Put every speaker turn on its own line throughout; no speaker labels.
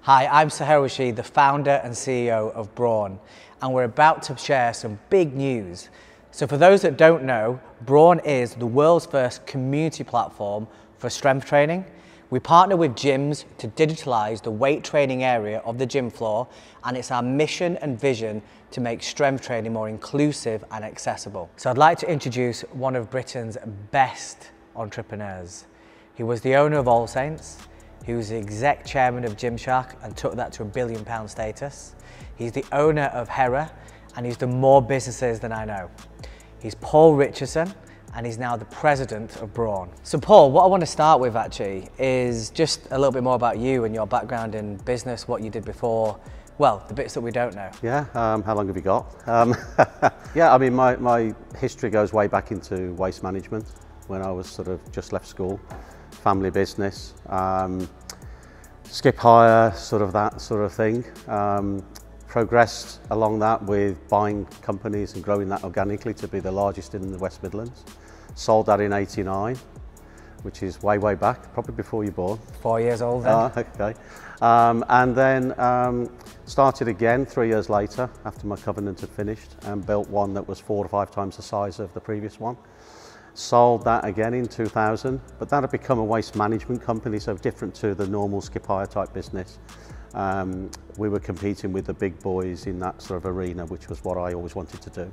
Hi, I'm Sohail Rashid, the founder and CEO of Brawn, and we're about to share some big news. So for those that don't know, Brawn is the world's first community platform for strength training. We partner with gyms to digitalize the weight training area of the gym floor, and it's our mission and vision to make strength training more inclusive and accessible. So I'd like to introduce one of Britain's best entrepreneurs. He was the owner of All Saints. He was the exec chairman of Gymshark and took that to £1 billion status. He's the owner of Hera, and he's done more businesses than I know. He's Paul Richardson, and he's now the president of Brawn. So Paul, what I want to start with actually is just a little bit more about you and your background in business, what you did before, well, the bits that we don't know.
Yeah, how long have you got? Yeah, I mean, my history goes way back into waste management when I was sort of just left school. Family business, skip hire, sort of that sort of thing. Progressed along that with buying companies and growing that organically to be the largest in the West Midlands. Sold that in '89, which is way back, probably before you were born.
4 years old then.
Okay. And then started again 3 years later after my covenant had finished and built one that was 4 to 5 times the size of the previous one. Sold that again in 2000, but that had become a waste management company, so different to the normal skip hire type business. We were competing with the big boys in that sort of arena, which was what I always wanted to do.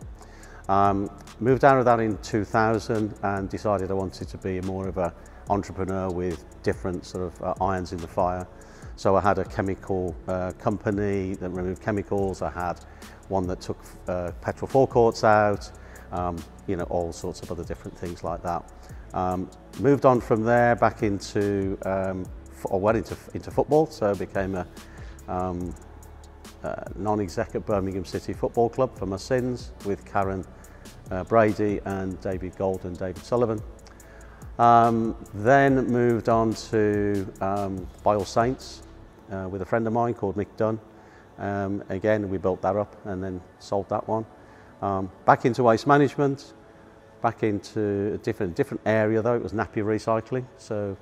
Moved out of that in 2000 and decided I wanted to be more of an entrepreneur with different sort of irons in the fire. So I had a chemical company that removed chemicals. I had one that took petrol forecourts out. You know, all sorts of other different things like that. Moved on from there back into, or went into football, so I became a non-exec at Birmingham City Football Club for my sins with Karen Brady and David Gold and David Sullivan. Then moved on to by All Saints with a friend of mine called Nick Dunn. Again, we built that up and then sold that one. Back into waste management, back into a different area though. It was nappy recycling, so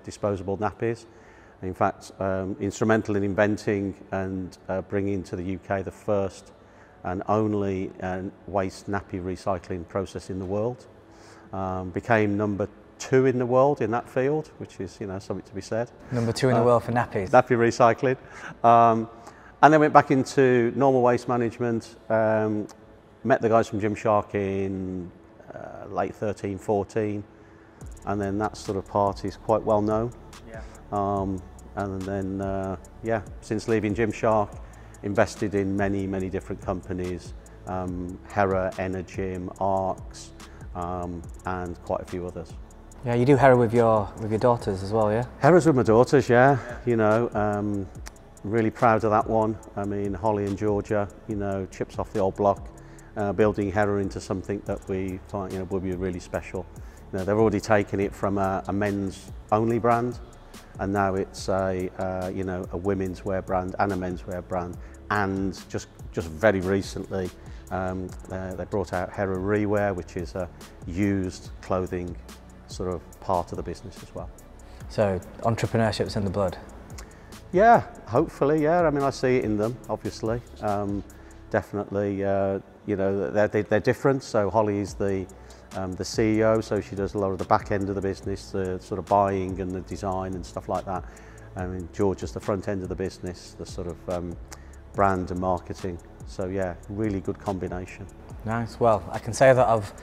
disposable nappies. In fact, instrumental in inventing and bringing to the UK the first and only waste nappy recycling process in the world. Became number 2 in the world in that field, which is, you know, something to be said.
Number 2 in the world for nappies.
Nappy recycling. And then went back into normal waste management. Met the guys from Gymshark in late 13, 14, and then that sort of part is quite well known. Yeah. And then, yeah, since leaving Gymshark, invested in many different companies, Hera, Energym, Arcs, and quite a few others.
Yeah, you do Hera with your daughters as well, yeah?
Hera's with my daughters, yeah. You know, really proud of that one. I mean, Holly and Georgia, you know, chips off the old block. Building Hera into something that we thought, you know, would be really special. You know, they've already taken it from a men's only brand, and now it's you know, a women's wear brand and a men's wear brand. And just very recently, they brought out Hera Rewear, which is a used clothing sort of part of the business as well. So entrepreneurship's in the blood. Yeah, hopefully, yeah. I mean, I see it in them, obviously. Definitely. You know, they're different. So Holly is the CEO, so she does a lot of the back end of the business, the sort of buying and the design and stuff like that. I mean, George is the front end of the business, the sort of brand and marketing. So yeah, really good combination. Nice.
Well, I can say that I've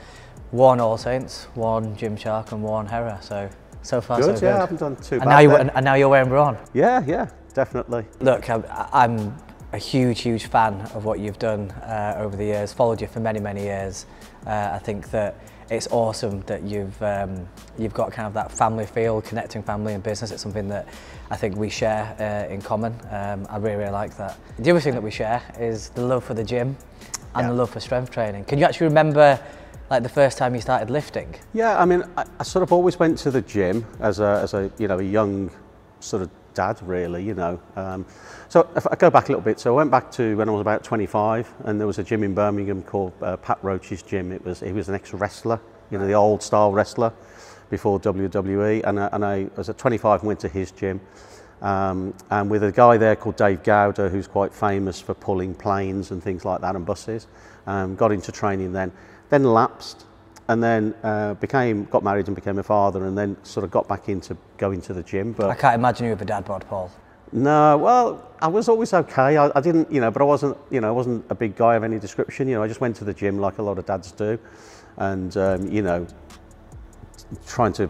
worn All Saints, worn Gymshark and worn Hera. So far
good,
so good.
Yeah, I haven't done too bad.
And now you're wearing Brawn.
Yeah, definitely.
Look, I'm a huge fan of what you've done over the years, followed you for many years. I think that it's awesome that you've got kind of that family feel, connecting family and business. It's something that I think we share in common. I really like that. The other thing that we share is the love for the gym and the love for strength training. Can you actually remember like the first time you started lifting?
Yeah, I mean, I sort of always went to the gym as a you know, a young sort of dad, really, you know. So if I go back a little bit, so I went back to when I was about 25, and there was a gym in Birmingham called Pat Roach's gym. He was an ex-wrestler, you know, the old style wrestler before WWE, and I was at 25 and went to his gym. and with a guy there called Dave Gowder, who's quite famous for pulling planes and things like that and buses. Got into training then lapsed, and then got married and became a father, and then sort of got back into going to the gym. But
I can't imagine you with a dad bod, Paul.
No, well, I was always okay. I didn't, but I wasn't a big guy of any description. I just went to the gym like a lot of dads do, and trying to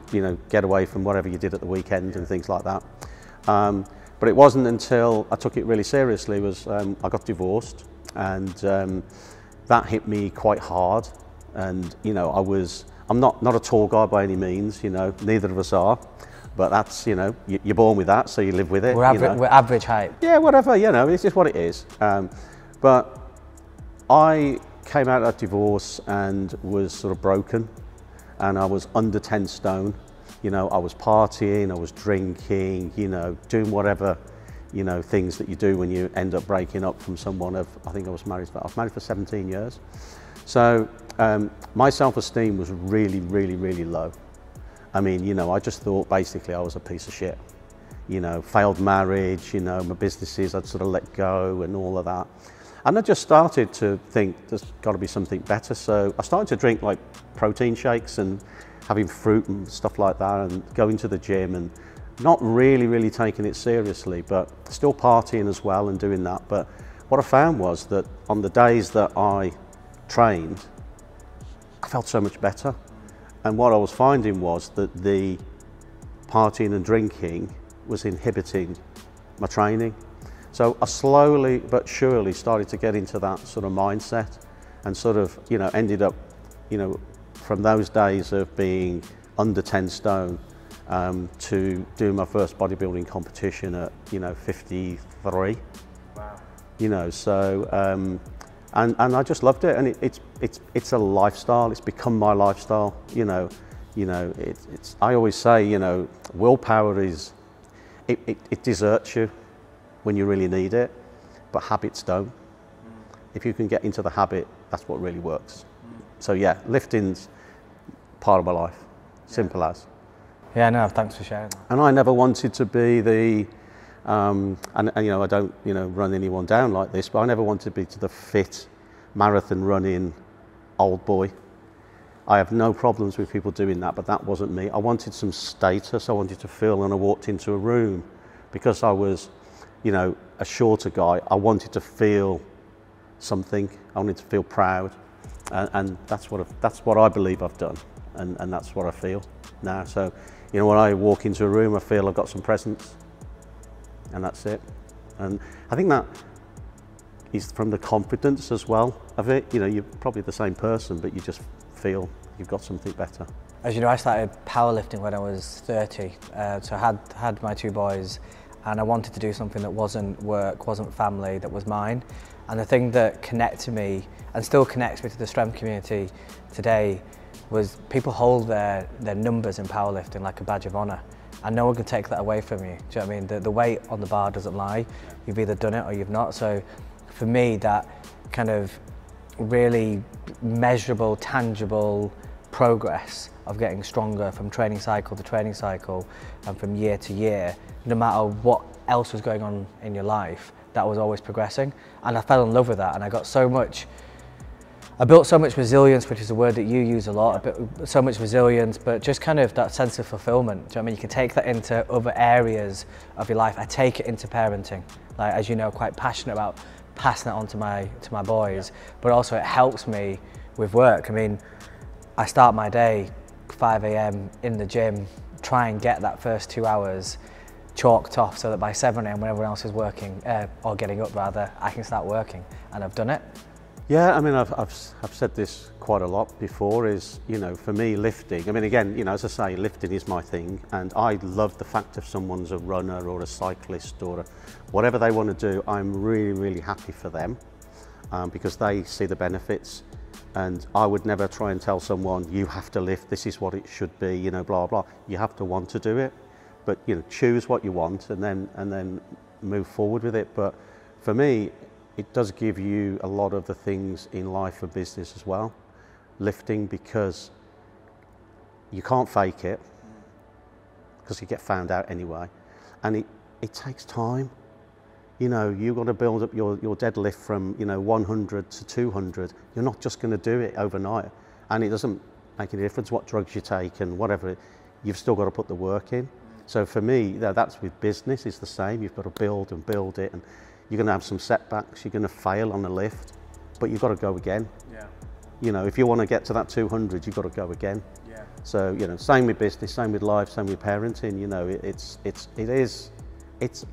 get away from whatever you did at the weekend and things like that. But it wasn't until I took it really seriously I got divorced, and that hit me quite hard. And I'm not a tall guy by any means. Neither of us are. But that's, you're born with that, so you live with it.
We're average height.
Yeah, whatever, it's just what it is. But I came out of that divorce and was sort of broken, and I was under 10 stone. I was partying, I was drinking, doing whatever, things that you do when you end up breaking up from someone I think I was married for 17 years. So my self-esteem was really, really, really low. I mean, I just thought basically I was a piece of shit. Failed marriage, my businesses I'd sort of let go and all of that. And I just started to think there's got to be something better. So I started to drink like protein shakes and having fruit and stuff like that, and going to the gym and not really, really taking it seriously, but still partying as well and doing that. But what I found was that on the days that I trained, I felt so much better. And what I was finding was that the partying and drinking was inhibiting my training. So I slowly but surely started to get into that sort of mindset, and sort of, ended up, from those days of being under 10 stone to doing my first bodybuilding competition at, 53. Wow. So, and I just loved it, and it's a lifestyle. It's become my lifestyle. I always say, willpower it deserts you when you really need it, but habits don't. If you can get into the habit, that's what really works. So yeah, lifting's part of my life. Simple as.
Yeah, no, thanks for sharing that.
And I never wanted to be the and I don't run anyone down like this, but I never wanted to be the fit marathon running old boy. I have no problems with people doing that, but that wasn't me. I wanted some status. I wanted to feel when I walked into a room, because I was a shorter guy, I wanted to feel something. I wanted to feel proud, and that's what I believe I've done, and that's what I feel now. So when I walk into a room, I feel I've got some presence. And that's it. And I think that is from the confidence as well of it. You're probably the same person, but you just feel you've got something better.
As you know, I started powerlifting when I was 30. So I had my 2 boys, and I wanted to do something that wasn't work, wasn't family, that was mine. And the thing that connected me, and still connects me to the strength community today, was people hold their numbers in powerlifting like a badge of honour. And no one can take that away from you. Do you know what I mean? The weight on the bar doesn't lie. You've either done it or you've not. So for me, that kind of really measurable, tangible progress of getting stronger from training cycle to training cycle and from year to year, no matter what else was going on in your life, that was always progressing. And I fell in love with that, and I built so much resilience, which is a word that you use a lot, so much resilience, but just kind of that sense of fulfillment. Do you know what I mean? You can take that into other areas of your life. I take it into parenting. Like, as you know, quite passionate about passing that on to my boys, but also it helps me with work. I mean, I start my day 5 a.m. in the gym, try and get that first 2 hours chalked off so that by 7 a.m. when everyone else is working, or getting up rather, I can start working, and I've done it.
Yeah, I mean, I've said this quite a lot before, is, for me, lifting, I mean, again, as I say, lifting is my thing, and I love the fact if someone's a runner or a cyclist or whatever they want to do, I'm really, really happy for them, because they see the benefits, and I would never try and tell someone, you have to lift, this is what it should be, blah, blah. You have to want to do it, but, choose what you want and then move forward with it. But for me, it does give you a lot of the things in life and business as well. Lifting, because you can't fake it, because you get found out anyway. And it takes time. You know, you've got to build up your deadlift from, 100 to 200. You're not just going to do it overnight. And it doesn't make any difference what drugs you take and whatever. You've still got to put the work in. So for me, that's with business, it's the same. You've got to build and build it. And you're going to have some setbacks. You're going to fail on the lift, but you've got to go again. Yeah. You know, if you want to get to that 200, you've got to go again. Yeah. So, same with business, same with life, same with parenting. It's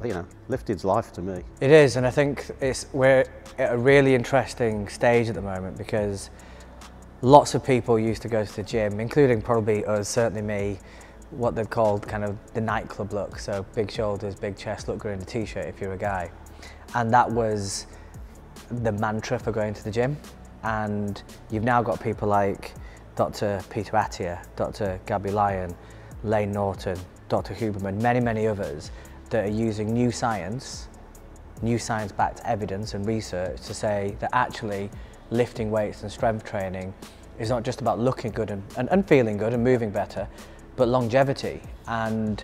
lifting's life to me. It
is, and I think we're at a really interesting stage at the moment, because lots of people used to go to the gym, including probably us, certainly me, what they've called kind of the nightclub look. So big shoulders, big chest, look good in a t-shirt if you're a guy. And that was the mantra for going to the gym. And you've now got people like Dr. Peter Attia, Dr. Gabby Lyon, Lane Norton, Dr. Huberman, many, many others that are using new science-backed evidence and research to say that actually lifting weights and strength training is not just about looking good and feeling good and moving better, but longevity and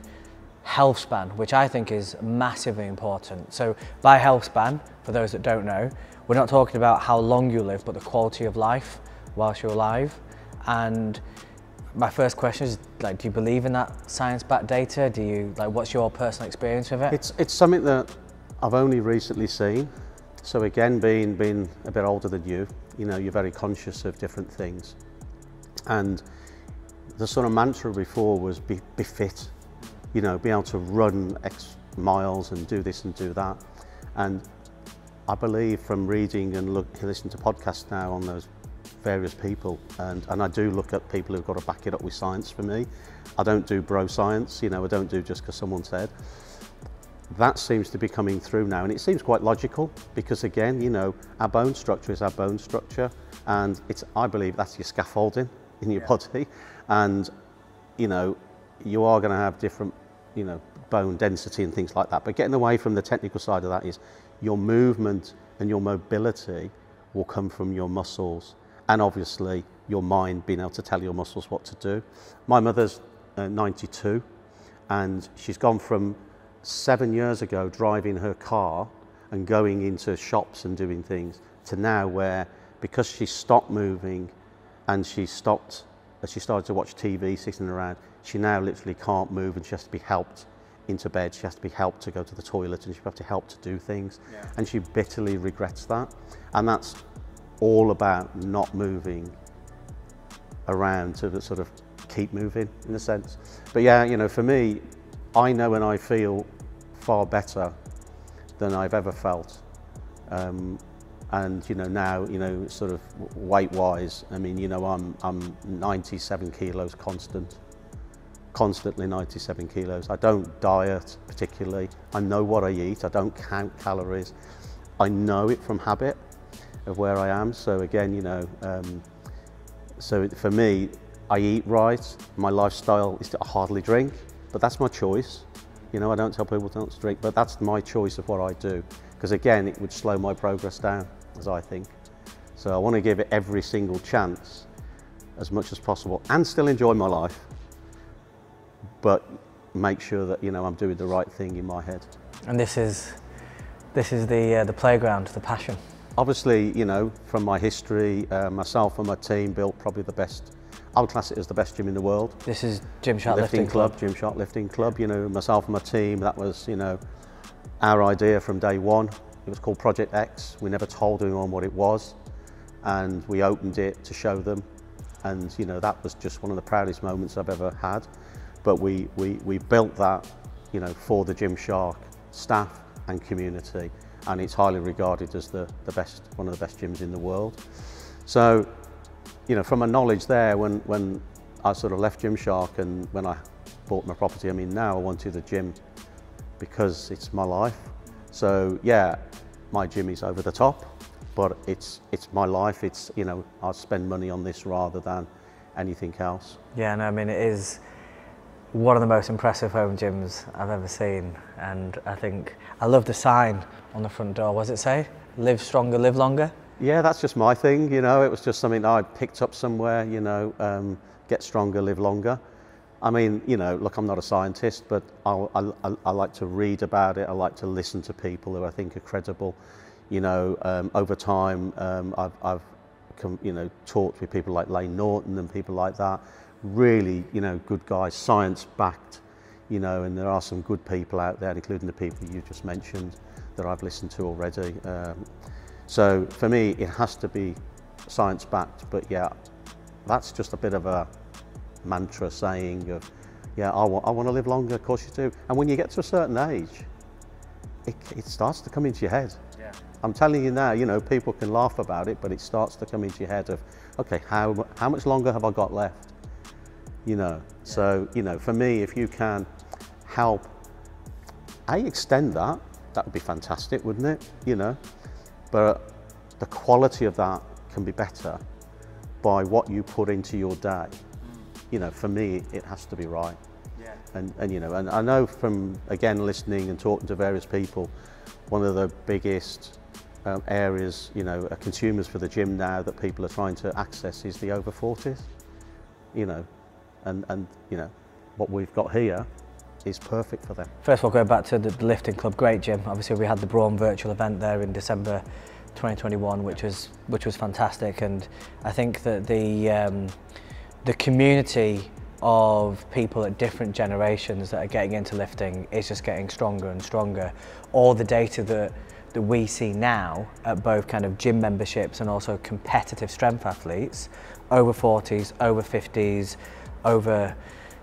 health span, which I think is massively important. So by health span, for those that don't know, we're not talking about how long you live, but the quality of life whilst you're alive. And my first question is, do you believe in that science-backed data? What's your personal experience with it?
It's something that I've only recently seen. So again, being a bit older than you, you're very conscious of different things. And the sort of mantra before was be fit, be able to run X miles and do this and do that. And I believe from reading and listening to podcasts now on those various people, and I do look at people who've got to back it up with science for me. I don't do bro science, I don't do just because someone said. That seems to be coming through now, and it seems quite logical, because again, our bone structure is our bone structure, and I believe that's your scaffolding in your body, and you are going to have different bone density and things like that, but getting away from the technical side of that is your movement and your mobility will come from your muscles, and obviously your mind being able to tell your muscles what to do. My mother's 92, and she's gone from 7 years ago driving her car and going into shops and doing things to now where, because she stopped moving and she started to watch TV sitting around, she now literally can't move, and she has to be helped into bed, she has to be helped to go to the toilet, and she has to help to do things. Yeah. And she bitterly regrets that. And that's all about not moving around to sort of keep moving, in a sense. But yeah, for me, I know and I feel far better than I've ever felt. And now, sort of weight-wise, I mean, I'm 97 kilos constantly 97 kilos. I don't diet particularly. I know what I eat. I don't count calories. I know it from habit of where I am. So again, so for me, I eat right. My lifestyle is to hardly drink, but that's my choice. I don't tell people not to drink, but that's my choice of what I do. Because again, it would slow my progress down, as I think. So I want to give it every single chance as much as possible and still enjoy my life, but make sure that, I'm doing the right thing in my head.
And this is the playground, the passion.
Obviously, from my history, myself and my team built probably the best, I would class it as the best gym in the world.
This is Gymshark Lifting Club.
Gymshark Lifting Club. Myself and my team, that was, our idea from day one. It was called Project X. We never told anyone what it was, and we opened it to show them. And, that was just one of the proudest moments I've ever had. But we built that, for the Gymshark staff and community, and it's highly regarded as the best, one of the best gyms in the world. So, from my knowledge there, when I sort of left Gymshark and when I bought my property, I mean, now I wanted a gym because it's my life. So yeah, my gym is over the top, but it's my life. It's, I'll spend money on this rather than anything else.
Yeah, no, I mean, it is one of the most impressive home gyms I've ever seen, and I love the sign on the front door. What does it say? Live stronger, live longer?
Yeah, that's just my thing, it was just something I picked up somewhere, get stronger, live longer. I mean, you know, look, I'm not a scientist, but I like to read about it. I like to listen to people who I think are credible. You know, over time, I've talked with people like Lane Norton and people like that. Really, you know, good guys, science-backed, you know, and there are some good people out there, including the people you just mentioned that I've listened to already. So for me, it has to be science-backed, but yeah, that's just a bit of a mantra saying of, yeah, I want to live longer, of course you do. And when you get to a certain age, it starts to come into your head. Yeah. I'm telling you now, you know, people can laugh about it, but it starts to come into your head of, okay, how much longer have I got left? You know, so, you know, for me, if you can help, extend that would be fantastic, wouldn't it? You know, but the quality of that can be better by what you put into your day. You know, for me, it has to be right. Yeah. And you know, and I know from, again, listening and talking to various people, one of the biggest areas, you know, consumers for the gym now that people are trying to access is the over 40s. You know, and you know, what we've got here is perfect for them.
First of all, going back to the lifting club, great gym. Obviously, we had the Brawn virtual event there in December 2021, which was fantastic, and I think that the community of people at different generations that are getting into lifting is just getting stronger and stronger. All the data that we see now at both kind of gym memberships and also competitive strength athletes, over 40s, over 50s, over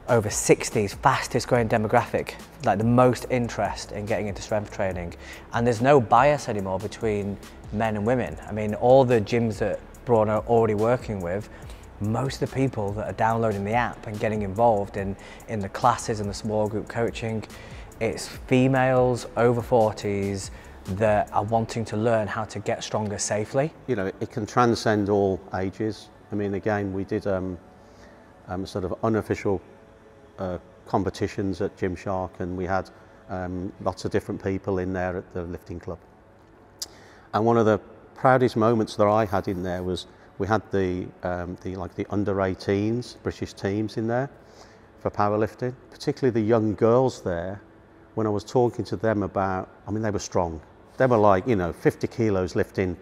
60s, fastest growing demographic, like the most interest in getting into strength training. And there's no bias anymore between men and women. I mean, all the gyms that Brawn are already working with, most of the people that are downloading the app and getting involved in the classes and the small group coaching, it's females over 40s that are wanting to learn how to get stronger safely.
You know, it can transcend all ages. I mean, again, we did sort of unofficial competitions at Gymshark, and we had lots of different people in there at the lifting club. And one of the proudest moments that I had in there was we had the under 18s British teams in there for powerlifting, particularly the young girls there. When I was talking to them about, I mean, they were strong. They were like, you know, 50 kilos lifting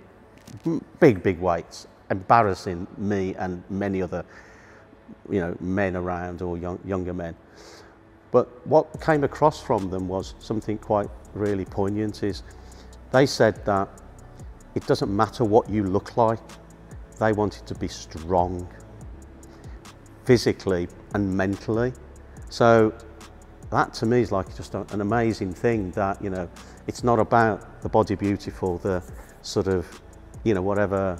big weights, embarrassing me and many other, you know, men around, or younger men. But what came across from them was something quite really poignant. Is they said that it doesn't matter what you look like, they wanted to be strong, physically and mentally. So that to me is like just an amazing thing, that, you know, it's not about the body beautiful, the sort of, you know, whatever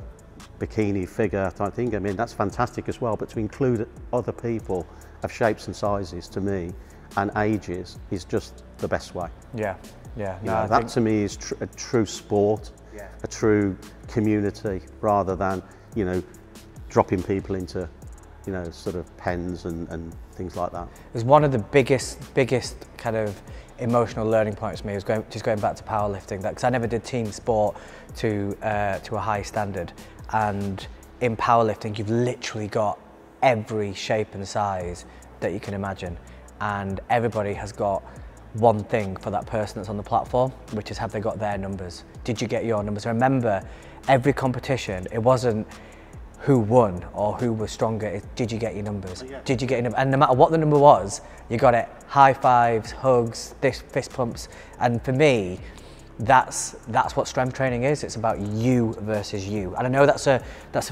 bikini figure type thing. I mean, that's fantastic as well, but to include other people of shapes and sizes, to me, and ages, is just the best way.
Yeah, yeah.
No, that to me is a true sport, yeah, a true community, rather than, you know, dropping people into, you know, sort of pens and things like that.
It was one of the biggest kind of emotional learning points for me, was going back to powerlifting, because I never did team sport to a high standard. And in powerlifting, you've literally got every shape and size that you can imagine. And everybody has got one thing for that person that's on the platform, which is, have they got their numbers? Did you get your numbers? Remember, every competition, it wasn't who won or who was stronger, it's did you get your numbers? Yeah. Did you get your number? And no matter what the number was, you got it. High fives, hugs, fist pumps. And for me, that's what strength training is. It's about you versus you. And I know that's a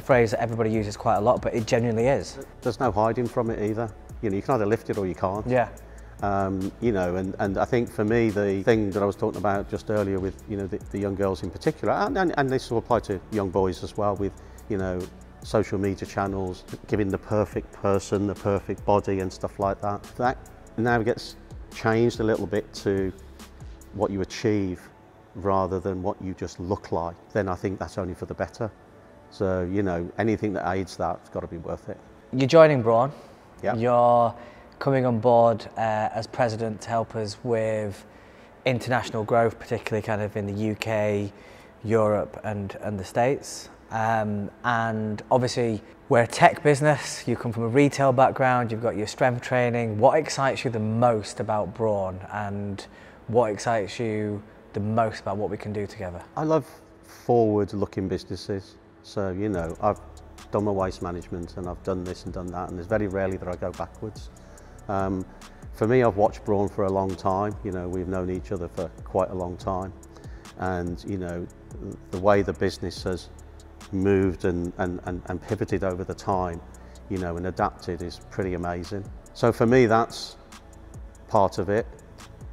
phrase that everybody uses quite a lot, but it genuinely is.
There's no hiding from it either. You know, you can either lift it or you can't.
Yeah.
You know, and I think for me, the thing that I was talking about just earlier with, you know, the young girls in particular, and this will apply to young boys as well, with, you know, social media channels, giving the perfect person the perfect body and stuff like that. That now gets changed a little bit to what you achieve rather than what you just look like. Then I think that's only for the better. So, you know, anything that aids that, it's got to be worth it.
You're joining Brawn.
Yeah.
You're coming on board as president to help us with international growth, particularly kind of in the UK, Europe and the States. And obviously we're a tech business, you come from a retail background, you've got your strength training. What excites you the most about Brawn, and what excites you the most about what we can do together? I
love forward-looking businesses. So, you know, I've done my waste management and I've done this and done that, and there's very rarely that I go backwards. For me, I've watched Brawn for a long time. You know, we've known each other for quite a long time. And, you know, the way the business has moved and pivoted over the time, you know, and adapted is pretty amazing. So for me, that's part of it.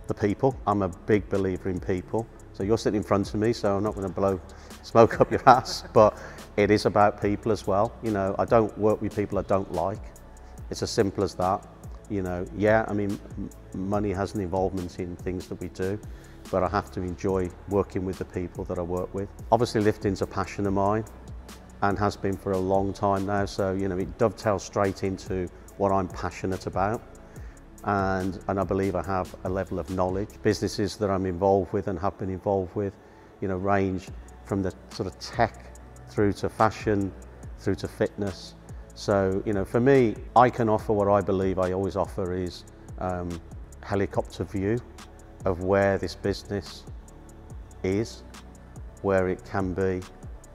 The people. I'm a big believer in people. So you're sitting in front of me, so I'm not going to blow smoke up your ass, but it is about people as well. You know, I don't work with people I don't like. It's as simple as that. You know, yeah, I mean, money has an involvement in things that we do, but I have to enjoy working with the people that I work with. Obviously, lifting's a passion of mine and has been for a long time now, so, you know, it dovetails straight into what I'm passionate about. And I believe I have a level of knowledge. Businesses that I'm involved with and have been involved with, you know, range from the sort of tech through to fashion, through to fitness. So, you know, for me, I can offer what I believe I always offer is helicopter view of where this business is, where it can be,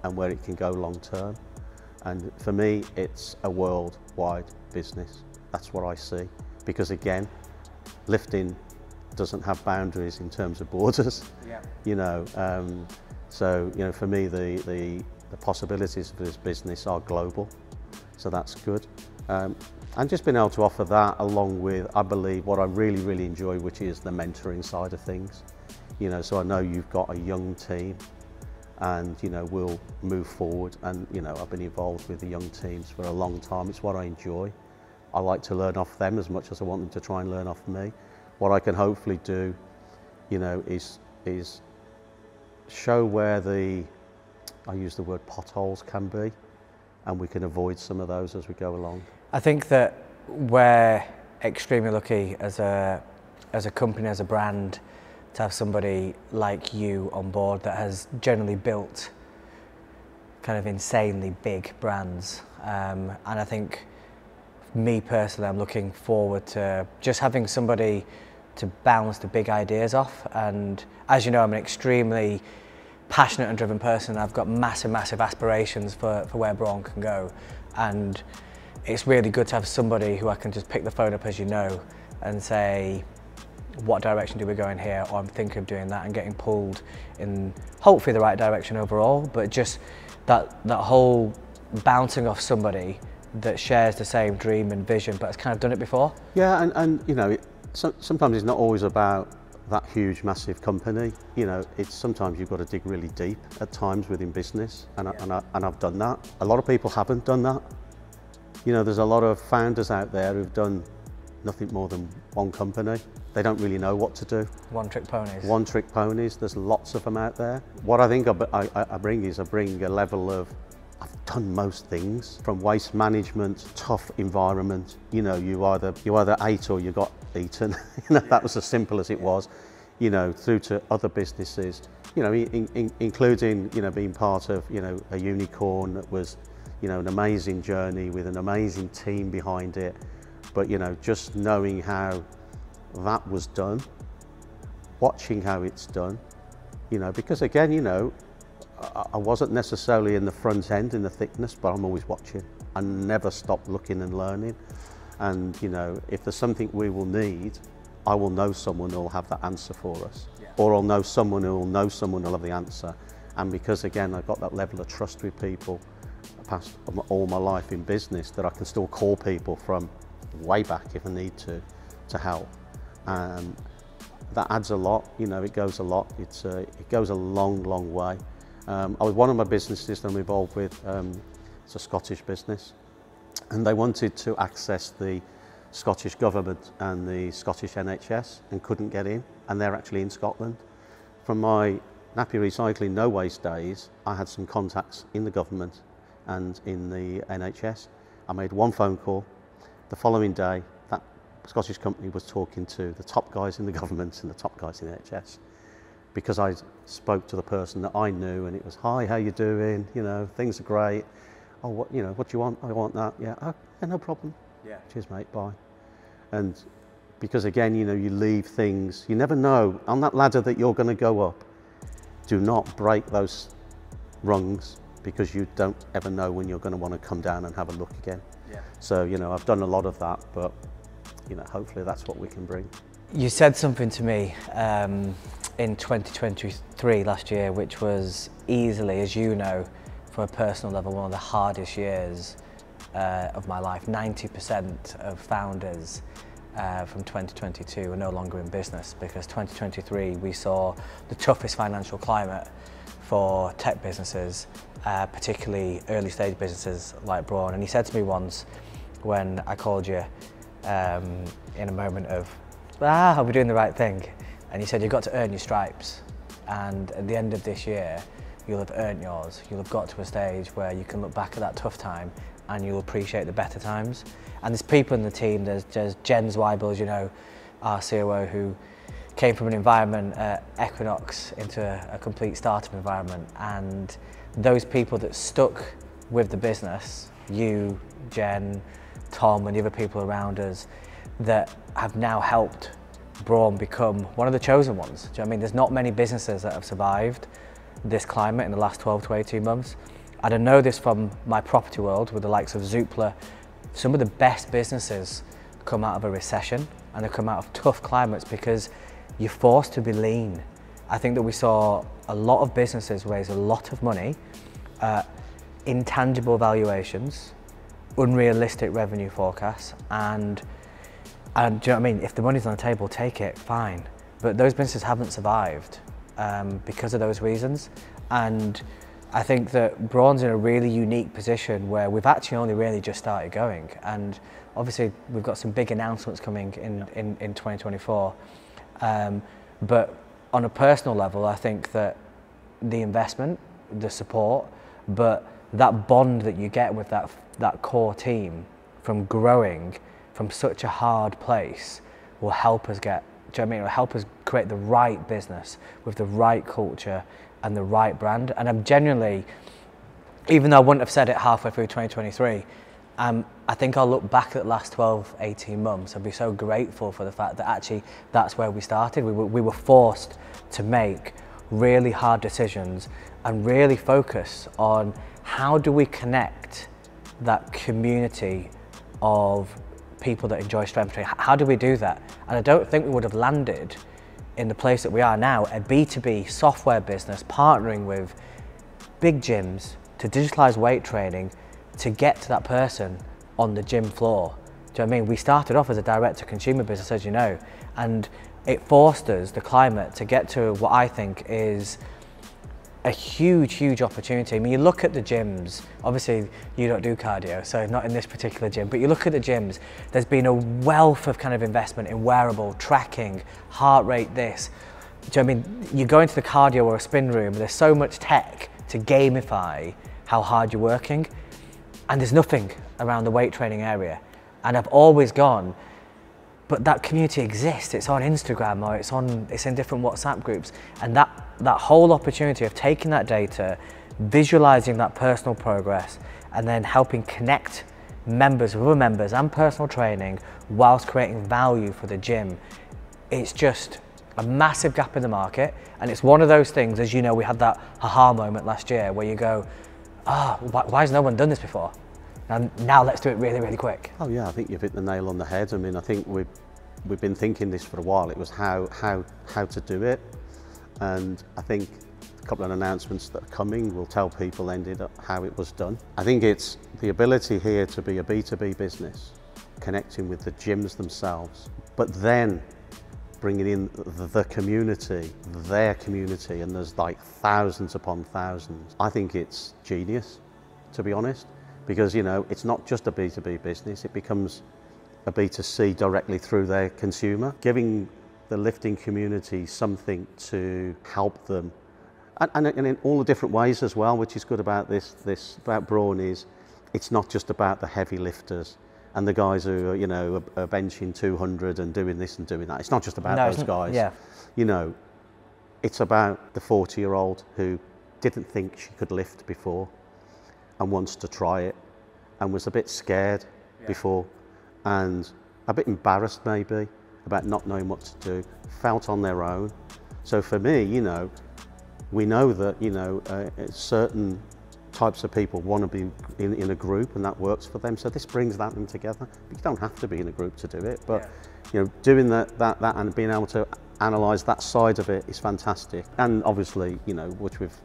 and where it can go long term. And for me, it's a worldwide business. That's what I see. Because again, lifting doesn't have boundaries in terms of borders. Yeah. You know, so, you know, for me, the possibilities for this business are global. So that's good. And just being able to offer that along with, I believe, what I really, really enjoy, which is the mentoring side of things. You know, so I know you've got a young team and, you know, we'll move forward. And, you know, I've been involved with the young teams for a long time. It's what I enjoy. I like to learn off them as much as I want them to try and learn off me. What I can hopefully do, you know, is show where I use the word potholes can be, and we can avoid some of those as we go along.
I think that we're extremely lucky as a company, as a brand, to have somebody like you on board that has generally built kind of insanely big brands. And I think, me personally, I'm looking forward to just having somebody to bounce the big ideas off. And as you know, I'm an extremely passionate and driven person. I've got massive, massive aspirations for where Brawn can go. And it's really good to have somebody who I can just pick the phone up, as you know, and say, what direction do we go in here? Or I'm thinking of doing that, and getting pulled in hopefully the right direction overall. But just that whole bouncing off somebody that shares the same dream and vision, but has kind of done it before.
Yeah, and you know, sometimes it's not always about that huge, massive company. You know, it's sometimes you've got to dig really deep at times within business, and I've done that. A lot of people haven't done that. You know, there's a lot of founders out there who've done nothing more than one company. They don't really know what to do.
One-trick ponies.
One-trick ponies. There's lots of them out there. What I think I bring a level of, I've done most things, from waste management, tough environment. You know, you either ate or you got eaten. You know, that was as simple as it was. You know, through to other businesses. You know, including, you know, being part of, you know, a unicorn that was, you know, an amazing journey with an amazing team behind it. But, you know, just knowing how that was done, watching how it's done, you know, because again, you know, I wasn't necessarily in the front end in the thickness, but I'm always watching. I never stop looking and learning. And, you know, if there's something we will need, I will know someone who will have that answer for us. Yeah. Or I'll know someone who will know someone who will have the answer. And because, again, I've got that level of trust with people past all my life in business, that I can still call people from way back if I need to help. That adds a lot, you know, it goes a lot. It goes a long, long way. One of my businesses that I'm involved with, it's a Scottish business, and they wanted to access the Scottish government and the Scottish NHS and couldn't get in, and they're actually in Scotland. From my nappy recycling no waste days, I had some contacts in the government and in the NHS. I made one phone call. The following day, that Scottish company was talking to the top guys in the government and the top guys in the NHS. because I spoke to the person that I knew, and it was, hi, how you doing? You know, things are great. Oh, what do you want? I want that. Yeah, oh, yeah, no problem.
Yeah.
Cheers, mate. Bye. And because again, you know, you leave things. You never know on that ladder that you're going to go up. Do not break those rungs, because you don't ever know when you're going to want to come down and have a look again.
Yeah.
So, you know, I've done a lot of that, but, you know, hopefully that's what we can bring.
You said something to me in 2023 last year, which was easily, as you know, from a personal level, one of the hardest years of my life. 90% of founders from 2022 are no longer in business, because 2023 we saw the toughest financial climate for tech businesses, particularly early stage businesses like Brawn. And he said to me once, when I called you in a moment of, are we doing the right thing? And he said, you've got to earn your stripes. And at the end of this year, you'll have earned yours. You'll have got to a stage where you can look back at that tough time and you'll appreciate the better times. And there's people in the team, there's Jen Zweibel, as you know, our COO, who came from an environment at Equinox into a complete startup environment. And those people that stuck with the business, you, Jen, Tom, and the other people around us, that have now helped Brawn become one of the chosen ones. Do you know what I mean? There's not many businesses that have survived this climate in the last 12 to 18 months. And I know this from my property world with the likes of Zoopla. Some of the best businesses come out of a recession, and they come out of tough climates because you're forced to be lean. I think that we saw a lot of businesses raise a lot of money at intangible valuations, unrealistic revenue forecasts, and do you know what I mean? If the money's on the table, take it, fine. But those businesses haven't survived because of those reasons. And I think that Brawn's in a really unique position where we've actually only really just started going. And obviously we've got some big announcements coming in 2024. But on a personal level, I think that the investment, the support, but that bond that you get with that core team from growing from such a hard place will help us get, do you know what I mean? It will help us create the right business with the right culture and the right brand. And I'm genuinely, even though I wouldn't have said it halfway through 2023, I think I'll look back at the last 12, 18 months and be so grateful for the fact that actually that's where we started. We were forced to make really hard decisions and really focus on how do we connect that community of people that enjoy strength training. How do we do that? And I don't think we would have landed in the place that we are now, a B2B software business partnering with big gyms to digitalize weight training to get to that person on the gym floor. Do you know what I mean? We started off as a direct-to-consumer business, as you know, and it forced us, the climate, to get to what I think is a huge, huge opportunity. I mean, you look at the gyms, obviously you don't do cardio, so not in this particular gym, but you look at the gyms, there's been a wealth of kind of investment in wearable, tracking, heart rate, this. Do you know what I mean? You go into the cardio or a spin room, there's so much tech to gamify how hard you're working, and there's nothing around the weight training area. And I've always gone, but that community exists. It's on Instagram or it's in different WhatsApp groups. And that whole opportunity of taking that data, visualizing that personal progress, and then helping connect members with other members and personal training whilst creating value for the gym. It's just a massive gap in the market. And it's one of those things, as you know, we had that aha moment last year where you go, why has no one done this before? And now let's do it really, really quick.
Oh yeah, I think you've hit the nail on the head. I mean, I think we've been thinking this for a while. It was how to do it, and I think a couple of announcements that are coming will tell people ended up how it was done. I think it's the ability here to be a B2B business, connecting with the gyms themselves, but then bringing in the community, their community, and there's like thousands upon thousands. I think it's genius, to be honest. Because, you know, it's not just a B2B business, it becomes a B2C directly through their consumer. Giving the lifting community something to help them, and in all the different ways as well, which is good about about Brawn, is it's not just about the heavy lifters and the guys who are, you know, are benching 200 and doing this and doing that. It's not just about those guys.
Yeah.
You know, It's about the 40-year-old who didn't think she could lift before and wants to try it and was a bit scared before and a bit embarrassed maybe about not knowing what to do, felt on their own. So for me, you know, we know that, you know, certain types of people want to be in a group and that works for them. So this brings them together. You don't have to be in a group to do it, but you know, doing that and being able to analyse that side of it is fantastic. And obviously, you know, which we've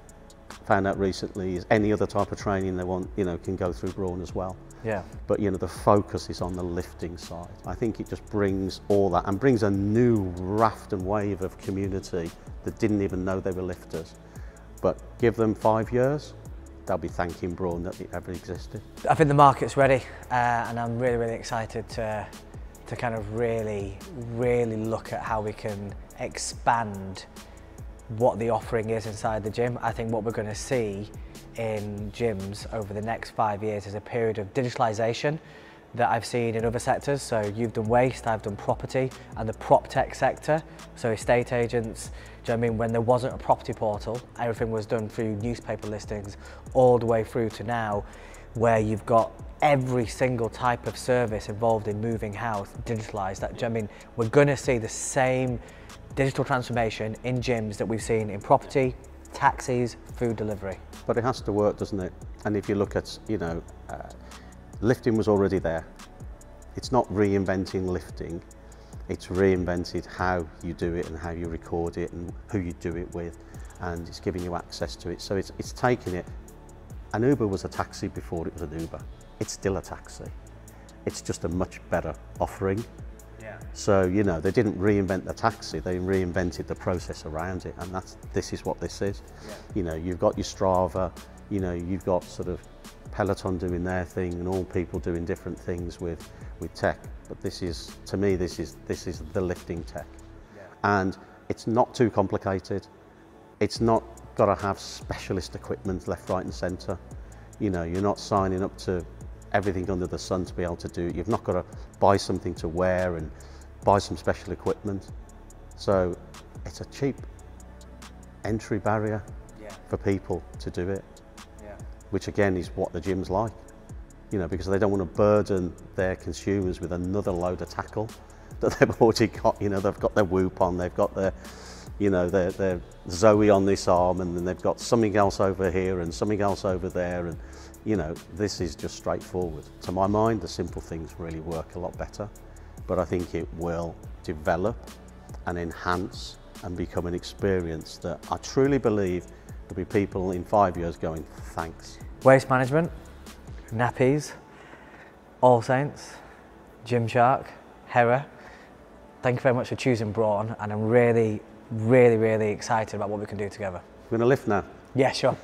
found out recently is any other type of training they want, you know, can go through Brawn as well. Yeah. But you know, the focus is on the lifting side. I think it just brings all that and brings a new raft and wave of community that didn't even know they were lifters. But give them 5 years, they'll be thanking Brawn that it ever existed. I
think the market's ready, and I'm really, really excited to kind of really look at how we can expand what the offering is inside the gym. I think what we're going to see in gyms over the next 5 years is a period of digitalization that I've seen in other sectors. So you've done waste, I've done property, and the prop tech sector, so estate agents. Do you know what I mean? When there wasn't a property portal, everything was done through newspaper listings, all the way through to now, where you've got every single type of service involved in moving house digitalized. Do you know what I mean? We're going to see the same digital transformation in gyms that we've seen in property, taxis, food delivery.
But it has to work, doesn't it? And if you look at, you know, lifting was already there. It's not reinventing lifting, it's reinvented how you do it and how you record it and who you do it with, and it's giving you access to it. So it's taking it. An Uber was a taxi before it was an Uber. It's still a taxi. It's just a much better offering. Yeah. So, you know, they didn't reinvent the taxi, they reinvented the process around it, and this is what this is. Yeah. You know, you've got your Strava, you know, you've got sort of Peloton doing their thing and all people doing different things with tech. But this is, to me, this is the lifting tech. Yeah. And it's not too complicated. It's not got to have specialist equipment left, right and centre. You know, you're not signing up to everything under the sun to be able to do it. You've not got to buy something to wear and buy some special equipment. So it's a cheap entry barrier for people to do it, which again is what the gym's like, you know, because they don't want to burden their consumers with another load of tackle that they've already got. You know, they've got their Whoop on, they've got their, you know, their Zoe on this arm, and then they've got something else over here and something else over there, and you know, this is just straightforward. To my mind, the simple things really work a lot better, but I think it will develop and enhance and become an experience that I truly believe there'll be people in 5 years going, thanks.
Waste management, nappies, All Saints, Gymshark, Hera. Thank you very much for choosing Brawn, and I'm really excited about what we can do together.
We're going to lift now?
Yeah, sure.